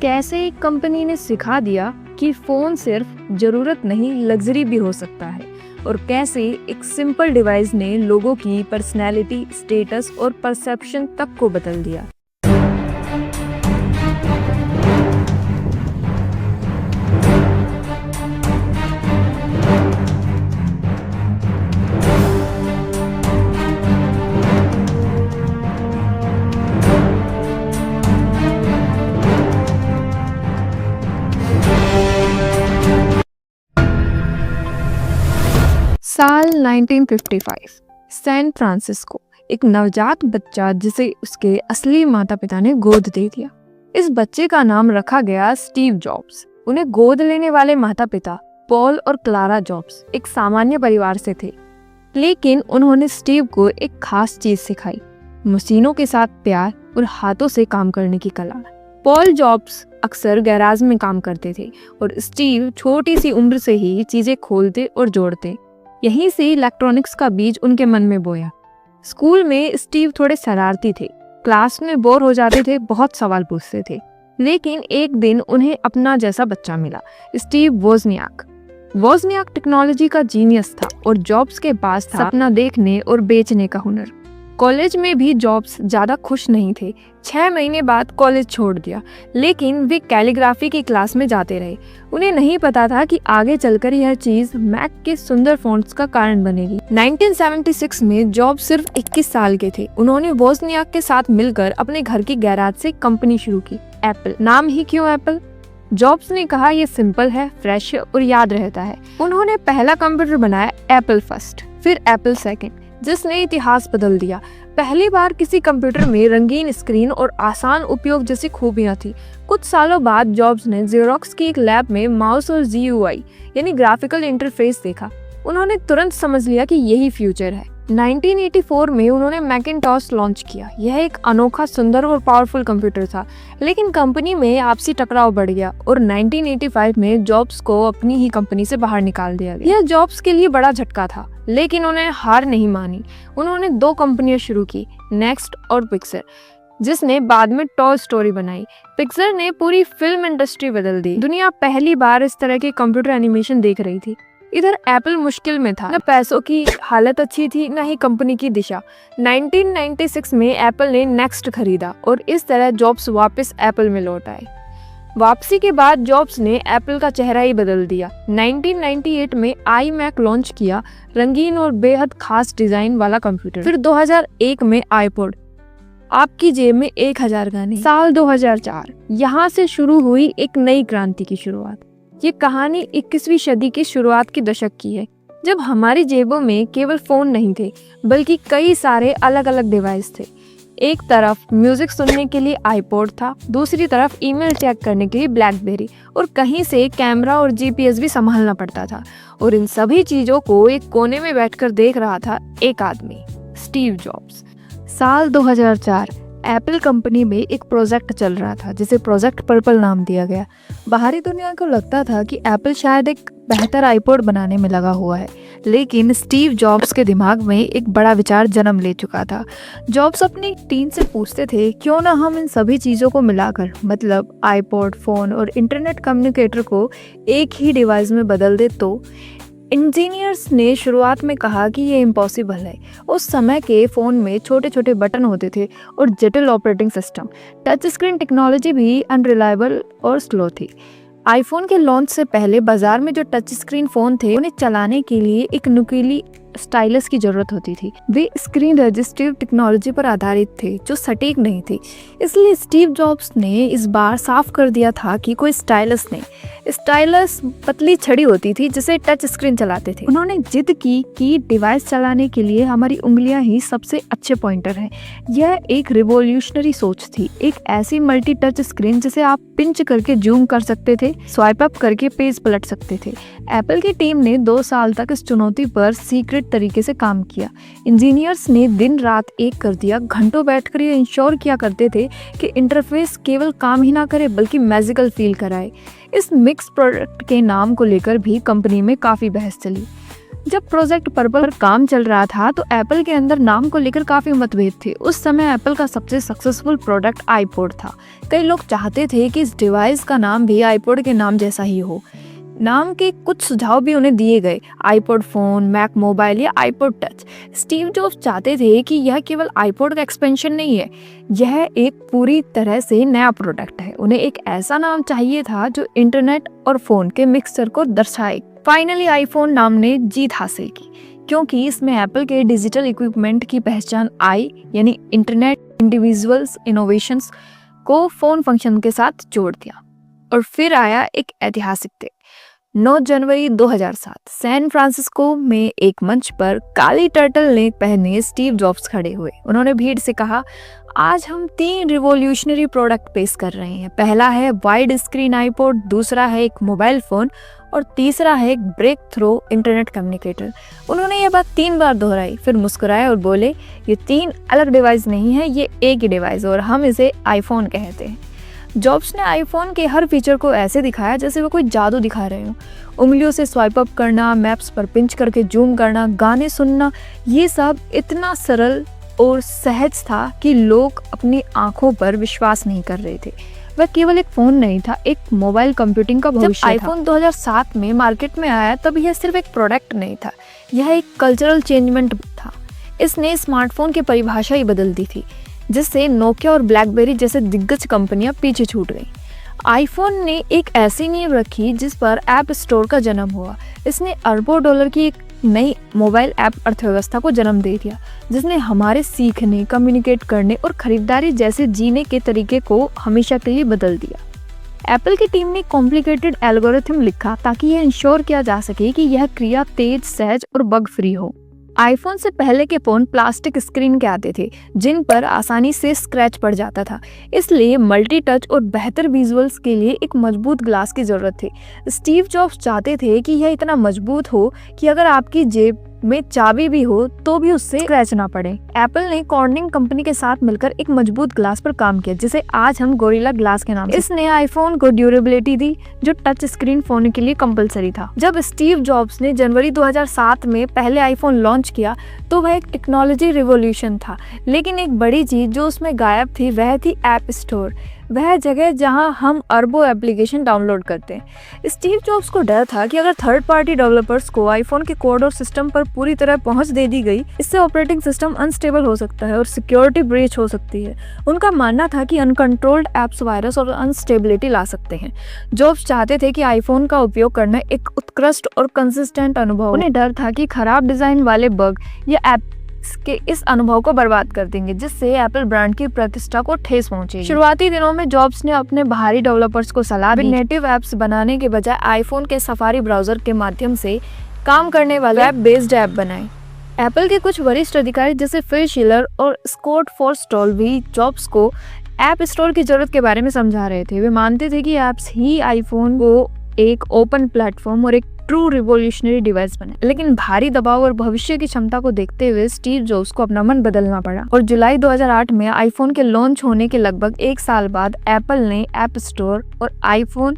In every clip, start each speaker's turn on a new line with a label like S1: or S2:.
S1: कैसे एक कंपनी ने सिखा दिया कि फ़ोन सिर्फ ज़रूरत नहीं लग्जरी भी हो सकता है, और कैसे एक सिंपल डिवाइस ने लोगों की पर्सनैलिटी, स्टेटस और परसेप्शन तक को बदल दिया। साल 1955, सैन फ्रांसिस्को। एक नवजात बच्चा जिसे उसके असली माता पिता ने गोद दे दिया। इस बच्चे का नाम रखा गया स्टीव जॉब्स। उन्हें गोद लेने वाले माता पिता पॉल और क्लारा जॉब्स एक सामान्य परिवार से थे, लेकिन उन्होंने स्टीव को एक खास चीज सिखाई, मशीनों के साथ प्यार और हाथों से काम करने की कला। पॉल जॉब्स अक्सर गैराज में काम करते थे और स्टीव छोटी सी उम्र से ही चीजें खोलते और जोड़ते। यहीं से इलेक्ट्रॉनिक्स का बीज उनके मन में बोया। स्कूल में स्टीव थोड़े शरारती थे, क्लास में बोर हो जाते थे, बहुत सवाल पूछते थे। लेकिन एक दिन उन्हें अपना जैसा बच्चा मिला, स्टीव वोज़नियाक। वोज़नियाक टेक्नोलॉजी का जीनियस था और जॉब्स के पास था सपना देखने और बेचने का हुनर। कॉलेज में भी जॉब्स ज़्यादा खुश नहीं थे। 6 महीने बाद कॉलेज छोड़ दिया, लेकिन वे कैलीग्राफी की क्लास में जाते रहे। उन्हें नहीं पता था कि आगे चलकर यह चीज़ मैक के सुंदर फ़ॉन्ट्स का कारण बनेगी। 1976 में जॉब्स सिर्फ 21 साल के थे। उन्होंने वोज़नियाक के साथ मिलकर अपने घर की गैराज से कंपनी शुरू की, एप्पल। नाम ही क्यों एप्पल? जॉब्स ने कहा यह सिंपल है, फ्रेश है और याद रहता है। उन्होंने पहला कंप्यूटर बनाया, एप्पल फर्स्ट, फिर एप्पल सेकंड, जिसने इतिहास बदल दिया। पहली बार किसी कंप्यूटर में रंगीन स्क्रीन और आसान उपयोग जैसी खूबियां थी। कुछ सालों बाद जॉब्स ने ज़ेरॉक्स की एक लैब में माउस और GUI यानी ग्राफिकल इंटरफेस देखा। उन्होंने तुरंत समझ लिया कि यही फ्यूचर है। 1984 में उन्होंने मैकिन्टॉश लॉन्च किया। यह एक अनोखा, सुंदर और पावरफुल कंप्यूटर था, लेकिन कंपनी में आपसी टकराव बढ़ गया और 1985 में जॉब्स को अपनी ही कंपनी से बाहर निकाल दिया गया। यह जॉब्स के लिए बड़ा झटका था, लेकिन उन्हें हार नहीं मानी। उन्होंने 2 कंपनियां शुरू की, नेक्स्ट और पिक्सर, जिसने बाद में टॉय स्टोरी बनाई। पिक्सर ने पूरी फिल्म इंडस्ट्री बदल दी। दुनिया पहली बार इस तरह के कंप्यूटर एनिमेशन देख रही थी। इधर एप्पल मुश्किल में था, न पैसों की हालत अच्छी थी, न ही कंपनी की दिशा। 1996 में एप्पल ने नेक्स्ट खरीदा और इस तरह जॉब्स वापस एप्पल में लौट आए। वापसी के बाद जॉब्स ने एप्पल का चेहरा ही बदल दिया। 1998 में iMac लॉन्च किया, रंगीन और बेहद खास डिजाइन वाला कंप्यूटर। फिर 2001 में iPod, आपकी जेब में 1000 गाने। साल 2004, यहाँ से शुरू हुई एक नई क्रांति की शुरुआत। ये कहानी 21वीं सदी की शुरुआत के दशक की है, जब हमारी जेबों में केवल फोन नहीं थे, बल्कि कई सारे अलग अलग डिवाइस थे। एक तरफ म्यूजिक सुनने के लिए iPod था, दूसरी तरफ ईमेल चेक करने के लिए ब्लैकबेरी, और कहीं से कैमरा और GPS भी संभालना पड़ता था। और इन सभी चीजों को एक कोने में बैठकर देख रहा था एक आदमी, स्टीव जॉब्स। साल 2004, एप्पल कंपनी में एक प्रोजेक्ट चल रहा था जिसे प्रोजेक्ट पर्पल नाम दिया गया। बाहरी दुनिया को लगता था कि एप्पल शायद एक बेहतर iPod बनाने में लगा हुआ है, लेकिन स्टीव जॉब्स के दिमाग में एक बड़ा विचार जन्म ले चुका था। जॉब्स अपनी टीम से पूछते थे, क्यों ना हम इन सभी चीज़ों को मिलाकर, मतलब iPod, फ़ोन और इंटरनेट कम्युनिकेटर को एक ही डिवाइस में बदल दे। तो इंजीनियर्स ने शुरुआत में कहा कि ये इम्पॉसिबल है। उस समय के फ़ोन में छोटे छोटे बटन होते थे और जटिल operating system. Touch screen technology भी अनरिलायबल और स्लो थी। आईफोन के लॉन्च से पहले बाजार में जो टच स्क्रीन फ़ोन थे, उन्हें चलाने के लिए एक नुकीली स्टाइलस की जरूरत होती थी। वे स्क्रीन रजिस्टिव टेक्नोलॉजी पर आधारित थे जो सटीक नहीं थी। इसलिए स्टीव जॉब्स ने इस बार साफ कर दिया था कि कोई स्टाइलस नहीं। स्टाइलस पतली छड़ी होती थी जिसे टच स्क्रीन चलाते थे। उन्होंने जिद की कि डिवाइस चलाने के लिए हमारी उंगलियां ही सबसे अच्छे पॉइंटर हैं। यह एक रिवॉल्यूशनरी सोच थी, एक ऐसी मल्टी टच स्क्रीन जिसे आप पिंच करके जूम कर सकते थे, स्वाइप अप करके पेज पलट सकते थे। एप्पल की टीम ने 2 साल तक इस चुनौती पर सीक्रेट तरीके से काम किया। इंजीनियर्स ने दिन रात एक कर दिया, घंटों बैठकर ये इंश्योर किया करते थे कि इंटरफेस केवल काम ही ना करे बल्कि मैजिकल फील कराए। इस मिक्स प्रोडक्ट के नाम को लेकर भी कंपनी में काफ़ी बहस चली। जब प्रोजेक्ट पर्पल पर काम चल रहा था तो एप्पल के अंदर नाम को लेकर काफी मतभेद थे। उस समय एप्पल का सबसे सक्सेसफुल प्रोडक्ट आईपॉड था। कई लोग चाहते थे कि इस डिवाइस का नाम भी आईपॉड के नाम जैसा ही हो। नाम के कुछ सुझाव भी उन्हें दिए गए, आईपॉड फोन, मैक मोबाइल या आईपॉड टच। स्टीव जॉब्स चाहते थे कि यह केवल आईपॉड का एक्सपेंशन नहीं है, यह एक पूरी तरह से नया प्रोडक्ट है। उन्हें एक ऐसा नाम चाहिए था जो इंटरनेट और फोन के मिक्सचर को दर्शाए। फाइनली आईफोन नाम ने जीत हासिल की, क्योंकि इसमें एप्पल के डिजिटल इक्विपमेंट की पहचान आई, यानी इंटरनेट इंडिविजुअल्स इनोवेशंस को फोन फंक्शन के साथ जोड़ दिया। और फिर आया एक ऐतिहासिक दिन। 9 जनवरी 2007 सैन फ्रांसिस्को में एक मंच पर काली टर्टल नेक पहने स्टीव जॉब्स खड़े हुए। उन्होंने भीड़ से कहा, आज हम 3 रिवॉल्यूशनरी प्रोडक्ट पेश कर रहे हैं। पहला है वाइड स्क्रीन आईपॉड, दूसरा है एक मोबाइल फोन और तीसरा है एक ब्रेक थ्रू इंटरनेट कम्युनिकेटर। उन्होंने ये बात 3 बार दोहराई, फिर मुस्कुराए और बोले, ये 3 अलग डिवाइस नहीं है, ये एक ही डिवाइस और हम इसे आईफोन कहते हैं। जॉब्स ने आईफोन के हर फीचर को ऐसे दिखाया जैसे वो कोई जादू दिखा रहे हो। उंगलियों से स्वाइप अप करना, मैप्स पर पिंच करके जूम करना, गाने सुनना, ये सब इतना सरल और सहज था कि लोग अपनी आंखों पर विश्वास नहीं कर रहे थे। वह केवल एक फोन नहीं था, एक मोबाइल कंप्यूटिंग का भविष्य था। जब आईफोन 2007 में मार्केट में आया तब यह सिर्फ एक प्रोडक्ट नहीं था, यह एक कल्चरल चेंजमेंट था। इसने स्मार्टफोन की परिभाषा ही बदल दी थी, जिससे नोकिया और ब्लैकबेरी जैसे दिग्गज कंपनियां पीछे छूट गईं। आईफोन ने एक ऐसी नींव रखी जिस पर ऐप स्टोर का जन्म हुआ। इसने अरबों डॉलर की एक नई मोबाइल ऐप अर्थव्यवस्था को जन्म दे दिया, जिसने हमारे सीखने, कम्युनिकेट करने और खरीदारी जैसे जीने के तरीके को हमेशा के लिए बदल दिया। एप्पल की टीम ने कॉम्प्लिकेटेड एल्गोरिथम लिखा ताकि यह इंश्योर किया जा सके कि यह क्रिया तेज, सहज और बग फ्री हो। आईफोन से पहले के फोन प्लास्टिक स्क्रीन के आते थे, जिन पर आसानी से स्क्रैच पड़ जाता था। इसलिए मल्टी टच और बेहतर विजुअल्स के लिए एक मजबूत ग्लास की जरूरत थी। स्टीव जॉब्स चाहते थे कि यह इतना मजबूत हो कि अगर आपकी जेब में चाबी भी हो तो भी उससे स्क्रैच ना पड़े। एप्पल ने कॉर्निंग कंपनी के साथ मिलकर एक मजबूत ग्लास पर काम किया, जिसे आज हम गोरिल्ला ग्लास के नाम से। इसने आईफोन को ड्यूरेबिलिटी दी, जो टच स्क्रीन फोन के लिए कंपलसरी था। जब स्टीव जॉब्स ने जनवरी 2007 में पहले आईफोन लॉन्च किया तो वह एक टेक्नोलॉजी रिवॉल्यूशन था, लेकिन एक बड़ी चीज जो उसमें गायब थी वह थी ऐप स्टोर, वह जगह जहां हम अरबों एप्लीकेशन डाउनलोड करते हैं। स्टीव जॉब्स को डर था कि अगर थर्ड पार्टी डेवलपर्स को आईफोन के कोड और सिस्टम पर पूरी तरह पहुंच दे दी गई, इससे ऑपरेटिंग सिस्टम अनस्टेबल हो सकता है और सिक्योरिटी ब्रीच हो सकती है। उनका मानना था कि अनकंट्रोल्ड ऐप्स वायरस और अनस्टेबिलिटी ला सकते हैं। जॉब्स चाहते थे कि आईफोन का उपयोग करना एक उत्कृष्ट और कंसिस्टेंट अनुभव। उन्हें डर था कि खराब डिजाइन वाले बग या ऐप के इस अनुभव को बर्बाद कर देंगे, जिससे एप्पल ब्रांड की प्रतिष्ठा को ठेस पहुंचेगी। शुरुआती दिनों में जॉब्स ने अपने बाहरी डेवलपर्स को सलाह दी नेटिव ऐप्स बनाने के बजाय आईफोन के सफारी ब्राउजर के माध्यम से काम करने वाले वेब बेस्ड ऐप बनाए। एप्पल के कुछ वरिष्ठ अधिकारी जैसे फिल शिलर और स्कॉट फॉरस्टॉल भी जॉब्स को ऐप स्टोर की जरूरत के बारे में समझा रहे थे। वे मानते थे कि ऐप्स ही आईफोन को एक ओपन प्लेटफॉर्म और एक ट्रू रिवॉल्यूशनरी डिवाइस बने। लेकिन भारी दबाव और भविष्य की क्षमता को देखते हुए स्टीव जॉब्स को अपना मन बदलना पड़ा और जुलाई 2008 में आईफोन के लॉन्च होने के लगभग 1 साल बाद एप्पल ने ऐप स्टोर और आईफोन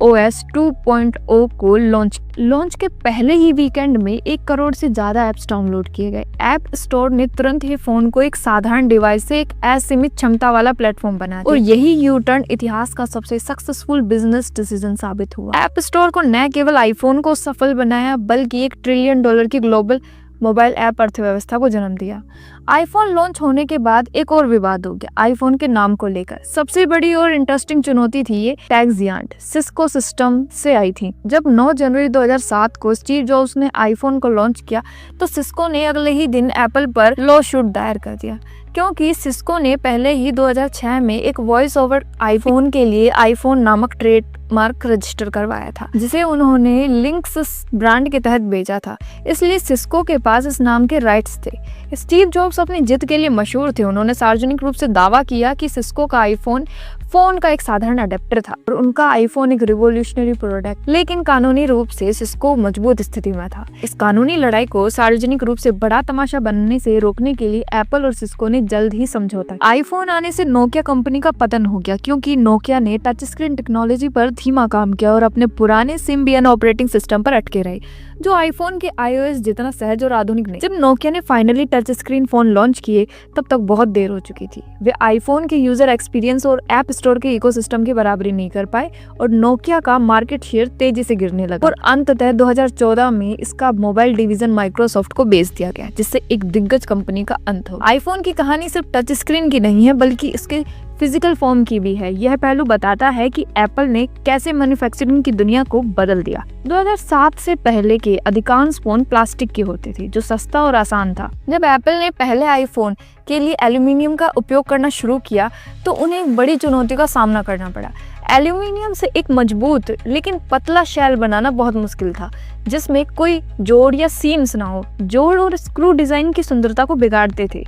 S1: OS 2.0 को लॉन्च के पहले ही वीकेंड में 1 करोड़ से ज्यादा ऐप्स डाउनलोड किए गए। ऐप स्टोर ने तुरंत ही फोन को एक साधारण डिवाइस से एक असीमित क्षमता वाला प्लेटफॉर्म बना दिया और यही यू टर्न इतिहास का सबसे सक्सेसफुल बिजनेस डिसीजन साबित हुआ। ऐप स्टोर को न केवल आईफोन को सफल बनाया बल्कि $1 ट्रिलियन की ग्लोबल मोबाइल ऐप अर्थव्यवस्था को जन्म दिया। आईफोन लॉन्च होने के बाद एक और विवाद हो गया आईफोन के नाम को लेकर। सबसे बड़ी और इंटरेस्टिंग चुनौती थी ये टैक्सियांट सिस्को सिस्टम से आई थी। जब 9 जनवरी 2007 को स्टीव जॉब्स ने आईफोन को लॉन्च किया तो सिस्को ने अगले ही दिन एप्पल पर लॉ सूट दायर कर दिया, क्योंकि सिस्को ने पहले ही 2006 में एक वॉइस ओवर आईफोन के लिए आईफोन नामक ट्रेडमार्क रजिस्टर करवाया था, जिसे उन्होंने लिंक्स ब्रांड के तहत बेचा था। इसलिए सिस्को के पास इस नाम के राइट्स थे। स्टीव जॉब्स अपनी जिद के लिए मशहूर थे। उन्होंने सार्वजनिक रूप से दावा किया कि सिस्को का आईफोन फोन का एक साधारण अडेप्टर था और उनका आईफोन एक रिवॉल्यूशनरी प्रोडक्ट। लेकिन कानूनी रूप से सिस्को मजबूत स्थिति में था। इस कानूनी लड़ाई को सार्वजनिक रूप से बड़ा तमाशा बनने से रोकने के लिए एप्पल और सिस्को ने जल्द ही समझौता। आईफोन आने से नोकिया कंपनी का पतन हो गया, क्योंकि नोकिया ने टच स्क्रीन टेक्नोलॉजी पर धीमा काम किया और अपने पुराने सिम्बियन ऑपरेटिंग सिस्टम पर अटके रहे। जो आईफोन के iOS जितना सहज और आधुनिक नहीं। जब नोकिया ने finally touch screen phone launch किए तब तक बहुत देर हो चुकी थी। वे आईफोन के यूजर एक्सपीरियंस और ऐप स्टोर के इकोसिस्टम की बराबरी नहीं कर पाए और नोकिया का मार्केट शेयर तेजी से गिरने लगा और अंततः 2014 में इसका मोबाइल डिवीजन माइक्रोसॉफ्ट को बेच दिया गया, जिससे एक दिग्गज कंपनी का अंत हो। आईफोन की कहानी सिर्फ टच स्क्रीन की नहीं है बल्कि इसके फिजिकल फॉर्म की भी है। यह पहलू बताता है कि एप्पल ने कैसे मैन्युफैक्चरिंग की दुनिया को बदल दिया। 2007 से पहले के अधिकांश फोन प्लास्टिक के होते थे, जो सस्ता और आसान था। जब एप्पल ने पहले आईफोन के लिए एल्यूमिनियम का उपयोग करना शुरू किया तो उन्हें एक बड़ी चुनौती का सामना करना पड़ा। एल्यूमिनियम से एक मजबूत लेकिन पतला शेल बनाना बहुत मुश्किल था, जिसमें कोई जोड़ या सीम्स ना हो। जोड़ और स्क्रू डिजाइन की सुंदरता को बिगाड़ते थे,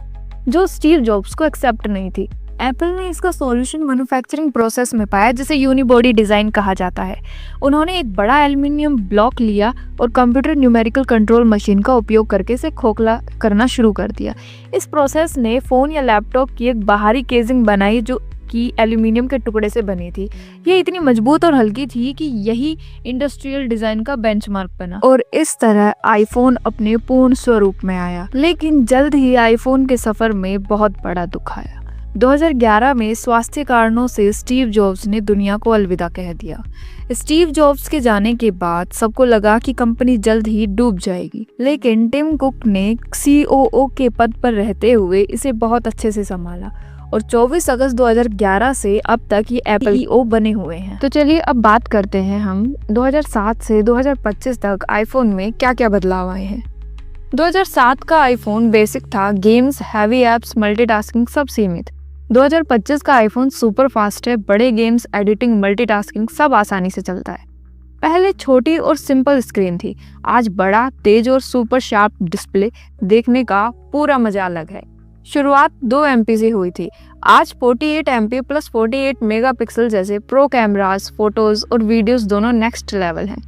S1: जो स्टीव जॉब्स को एक्सेप्ट नहीं थी। एप्पल ने इसका सॉल्यूशन मैन्युफैक्चरिंग प्रोसेस में पाया, जिसे यूनिबॉडी डिजाइन कहा जाता है। उन्होंने एक बड़ा एल्यूमिनियम ब्लॉक लिया और कंप्यूटर न्यूमेरिकल कंट्रोल मशीन का उपयोग करके इसे खोखला करना शुरू कर दिया। इस प्रोसेस ने फोन या लैपटॉप की एक बाहरी केजिंग बनाई जो कि एल्यूमिनियम के टुकड़े से बनी थी। ये इतनी मजबूत और हल्की थी कि यही इंडस्ट्रियल डिजाइन का बेंचमार्क बना और इस तरह आईफोन अपने पूर्ण स्वरूप में आया। लेकिन जल्द ही आईफोन के सफर में बहुत बड़ा दुख आया। 2011 में स्वास्थ्य कारणों से स्टीव जॉब्स ने दुनिया को अलविदा कह दिया। स्टीव जॉब्स के जाने के बाद सबको लगा कि कंपनी जल्द ही डूब जाएगी, लेकिन टिम कुक ने COO के पद पर रहते हुए इसे बहुत अच्छे से संभाला और 24 अगस्त 2011 से अब तक ये एप्पल CEO बने हुए हैं। तो चलिए अब बात करते हैं हम 2007 से 2025 तक आईफोन में क्या क्या बदलाव आए हैं। 2007 का आईफोन बेसिक था, गेम्स, हैवी एप्स, मल्टीटास्किंग सब सीमित। 2025 का आईफोन सुपर फास्ट है, बड़े गेम्स, एडिटिंग, मल्टीटास्किंग सब आसानी से चलता है। पहले छोटी और सिंपल स्क्रीन थी, आज बड़ा, तेज और सुपर शार्प डिस्प्ले देखने का पूरा मजा अलग है। शुरुआत 2 MP से हुई थी, आज 48 MP प्लस 48 मेगापिक्सल जैसे प्रो कैमरास, फोटोज और वीडियोस दोनों नेक्स्ट लेवल हैं।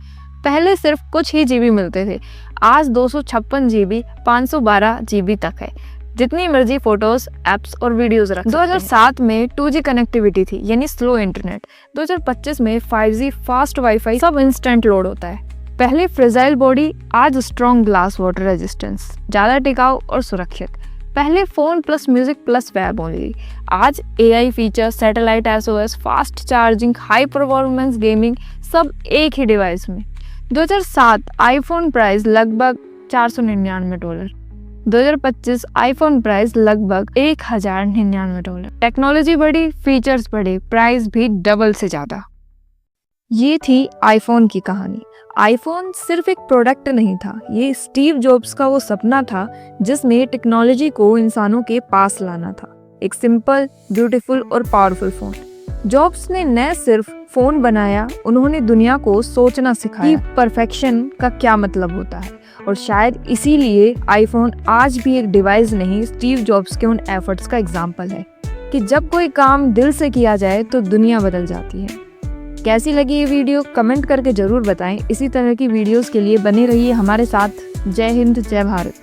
S1: पहले सिर्फ कुछ ही GB मिलते थे, आज 256 GB 512 GB तक है, जितनी मर्जी फोटोज, एप्स और वीडियोस रख। 2007 में 2G कनेक्टिविटी थी, यानी स्लो इंटरनेट। 2025 में 5G फास्ट वाईफाई, सब इंस्टेंट लोड होता है। पहले फ्रेजाइल बॉडी, आज स्ट्रॉन्ग ग्लास वाटर रेजिस्टेंस, ज्यादा टिकाऊ और सुरक्षित। पहले phone plus music plus web only, आज AI feature, satellite SOS, fast charging, high performance gaming सब एक ही डिवाइस में। 2007 आईफोन प्राइस लगभग $499। 2025 आईफोन प्राइस लगभग $1099। टेक्नोलॉजी बढ़ी, फीचर्स बढ़े, प्राइस भी डबल से ज्यादा। ये थी आईफोन की कहानी। आईफोन सिर्फ एक प्रोडक्ट नहीं था, ये स्टीव जॉब्स का वो सपना था जिसमें टेक्नोलॉजी को इंसानों के पास लाना था। एक सिंपल, ब्यूटीफुल और पावरफुल फोन। जॉब्स ने न सिर्फ फोन बनाया, उन्होंने दुनिया को सोचना सिखाया कि परफेक्शन का क्या मतलब होता है। और शायद इसीलिए आईफोन आज भी एक डिवाइस नहीं, स्टीव जॉब्स के उन एफर्ट्स का एग्जाम्पल है कि जब कोई काम दिल से किया जाए तो दुनिया बदल जाती है। कैसी लगी ये वीडियो कमेंट करके जरूर बताएं। इसी तरह की वीडियोस के लिए बने रहिए हमारे साथ। जय हिंद, जय भारत।